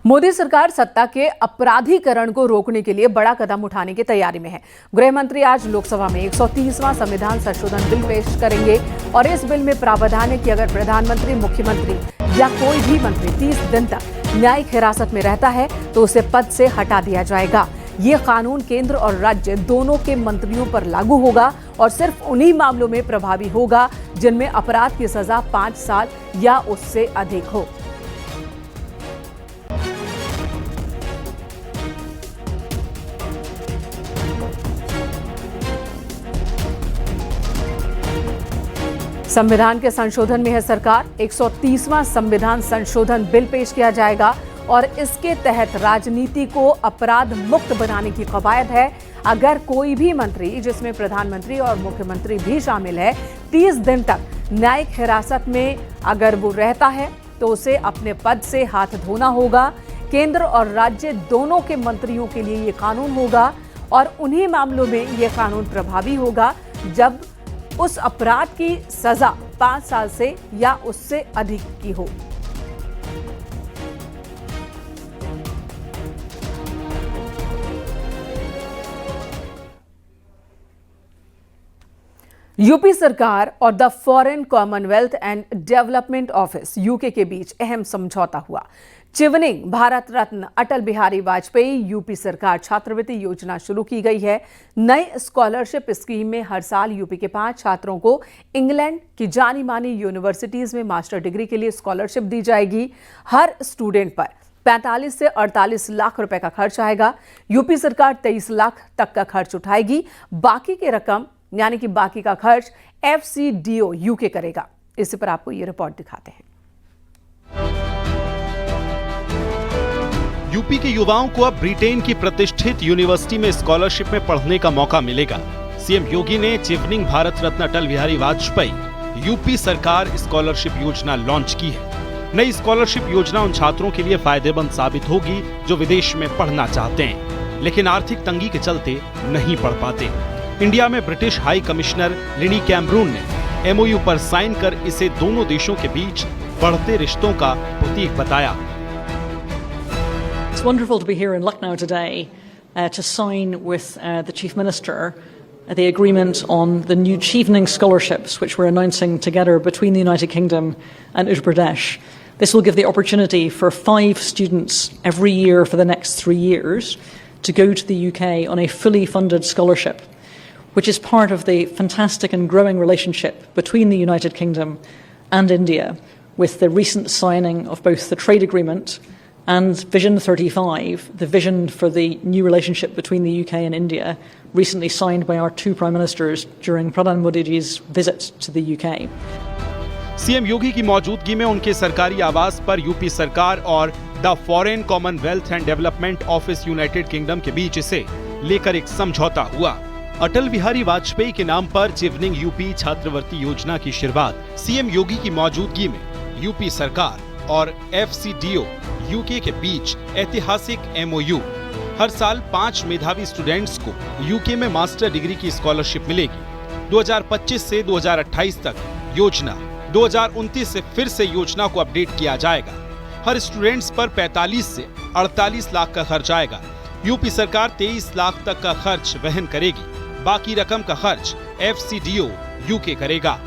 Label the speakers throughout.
Speaker 1: मोदी सरकार सत्ता के अपराधीकरण को रोकने के लिए बड़ा कदम उठाने की तैयारी में है। गृह मंत्री आज लोकसभा में 130वां संविधान संशोधन बिल पेश करेंगे और इस बिल में प्रावधान है कि अगर प्रधानमंत्री, मुख्यमंत्री या कोई भी मंत्री 30 दिन तक न्यायिक हिरासत में रहता है तो उसे पद से हटा दिया जाएगा। ये कानून केंद्र और राज्य दोनों के मंत्रियों पर लागू होगा और सिर्फ उन्हीं मामलों में प्रभावी होगा जिनमें अपराध की सजा 5 साल या उससे अधिक हो। संविधान के संशोधन में है सरकार। 130वां संविधान संशोधन बिल पेश किया जाएगा और इसके तहत राजनीति को अपराध मुक्त बनाने की कवायद है। अगर कोई भी मंत्री, जिसमें प्रधानमंत्री और मुख्यमंत्री भी शामिल है, 30 दिन तक न्यायिक हिरासत में अगर वो रहता है तो उसे अपने पद से हाथ धोना होगा। केंद्र और राज्य दोनों के मंत्रियों के लिए ये कानून होगा और उन्हीं मामलों में ये कानून प्रभावी होगा जब उस अपराध की सजा 5 साल से या उससे अधिक की हो। यूपी सरकार और the foreign Commonwealth and development office UK के बीच अहम समझौता हुआ। चिवनिंग भारत रत्न अटल बिहारी वाजपेयी यूपी सरकार छात्रवृत्ति योजना शुरू की गई है। नई स्कॉलरशिप स्कीम में हर साल यूपी के 5 छात्रों को इंग्लैंड की जानी मानी यूनिवर्सिटीज में मास्टर डिग्री के लिए स्कॉलरशिप दी जाएगी। हर स्टूडेंट पर 45 से 48 लाख रुपए का खर्च आएगा। यूपी सरकार 23 लाख तक का खर्च उठाएगी। बाकी की रकम यानी कि बाकी का खर्च FCDO यूके करेगा। इसी पर आपको ये रिपोर्ट दिखाते हैं।
Speaker 2: यूपी के युवाओं को अब ब्रिटेन की प्रतिष्ठित यूनिवर्सिटी में स्कॉलरशिप में पढ़ने का मौका मिलेगा। सीएम योगी ने चिवनिंग भारत रत्न अटल बिहारी वाजपेयी यूपी सरकार स्कॉलरशिप योजना लॉन्च की है। नई स्कॉलरशिप योजना उन छात्रों के लिए फायदेमंद साबित होगी जो विदेश में पढ़ना चाहते हैं लेकिन आर्थिक तंगी के चलते नहीं पढ़ पाते। इंडिया में ब्रिटिश हाई कमिश्नर लिनी कैमरून ने MOU पर साइन कर इसे दोनों देशों के बीच बढ़ते रिश्तों का प्रतीक बताया।
Speaker 3: It's wonderful to be here in Lucknow today to sign with the Chief Minister the agreement on the new Chevening scholarships which we're announcing together between the United Kingdom and Uttar Pradesh. This will give the opportunity for 5 students every year for the next 3 years to go to the UK on a fully funded scholarship, which is part of the fantastic and growing relationship between the United Kingdom and India with the recent signing of both the trade agreement and Vision 35, the vision for the new relationship between the UK and India, recently signed by our 2 Prime Ministers during Pradhan Modi's visit to the UK.
Speaker 2: CM Yogi की मौजूदगी में उनके सरकारी आवास पर UP सरकार और the foreign Commonwealth and development office United kingdom के बीच इसे लेकर एक समझौता हुआ। अटल बिहारी वाजपेयी के नाम पर चिवनिंग यूपी छात्रवृत्ति योजना की शुरुआत सीएम योगी की मौजूदगी में यूपी सरकार और FCDO यूके के बीच ऐतिहासिक MOU। हर साल 5 मेधावी स्टूडेंट्स को यूके में मास्टर डिग्री की स्कॉलरशिप मिलेगी। 2025 से 2028 तक योजना, 2029 से फिर से योजना को अपडेट किया जाएगा। हर स्टूडेंट्स पर 45 से 48 लाख का खर्च आएगा। यूपी सरकार 23 लाख तक का खर्च वहन करेगी। बाकी रकम का खर्च FCDO यूके करेगा।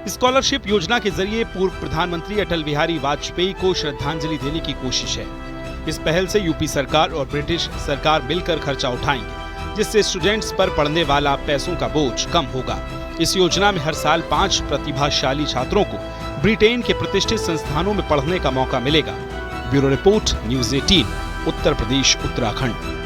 Speaker 2: स्कॉलरशिप योजना के जरिए पूर्व प्रधानमंत्री अटल बिहारी वाजपेयी को श्रद्धांजलि देने की कोशिश है। इस पहल से यूपी सरकार और ब्रिटिश सरकार मिलकर खर्चा उठाएंगे, जिससे स्टूडेंट्स पर पड़ने वाला पैसों का बोझ कम होगा। इस योजना में हर साल 5 प्रतिभाशाली छात्रों को ब्रिटेन के प्रतिष्ठित संस्थानों में पढ़ने का मौका मिलेगा। Bureau report, news 18, Uttar Pradesh, Uttarakhand.